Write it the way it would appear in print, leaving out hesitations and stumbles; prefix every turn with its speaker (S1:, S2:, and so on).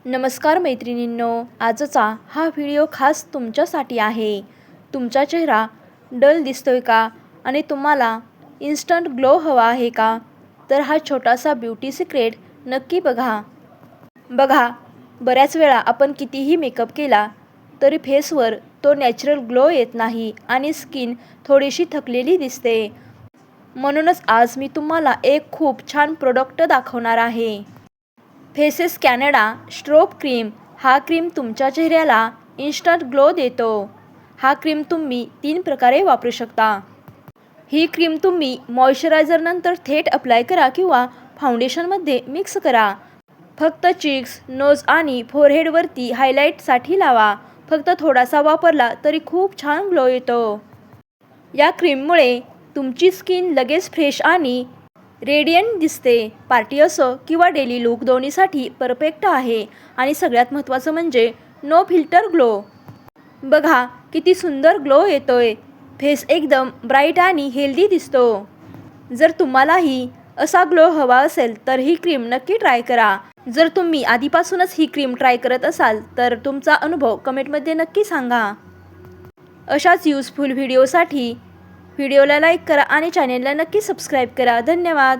S1: नमस्कार मैत्रिणींनो, आजचा हा व्हिडिओ खास तुमच्यासाठी आहे. तुमचा चेहरा डल दिसतोय का आणि तुम्हाला इन्स्टंट ग्लो हवा आहे का? तर हा छोटासा ब्युटी सिक्रेट नक्की बघा. बऱ्याच वेळा आपण कितीही मेकअप केला तरी फेसवर तो नॅचरल ग्लो येत नाही आणि स्किन थोडीशी थकलेली दिसते. म्हणूनच आज मी तुम्हाला एक खूप छान प्रोडक्ट दाखवणार आहे. Faces Canada strobe cream. हा क्रीम तुमच्या चेहऱ्याला इन्स्टंट ग्लो देतो. हा क्रीम तुम्ही 3 प्रकारे वापरू शकता. ही क्रीम तुम्ही मॉइश्चरायझर नंतर थेट अप्लाय करा किंवा फाउंडेशनमध्ये मिक्स करा. फक्त चीक्स, नोज आणि फोरहेडवरती हायलाईटसाठी लावा. फक्त थोडासा वापरला तरी खूप छान ग्लो येतो. या क्रीममुळे तुमची स्किन लगेच फ्रेश आणि रेडियंट दिसते. पार्टी असो किंवा डेली लूक दोन्हीसाठी परफेक्ट आहे. आणि सगळ्यात महत्त्वाचं म्हणजे नो फिल्टर ग्लो. बघा किती सुंदर ग्लो येतोय. फेस एकदम ब्राईट आणि हेल्दी दिसतो. जर तुम्हालाही असा ग्लो हवा असेल तर ही क्रीम नक्की ट्राय करा. जर तुम्ही आधीपासूनच ही क्रीम ट्राय करत असाल तर तुमचा अनुभव कमेंटमध्ये नक्की सांगा. अशाच यूजफुल व्हिडिओसाठी व्हिडिओला लाईक करा आणि चॅनेलला नक्की सबस्क्राईब करा. धन्यवाद.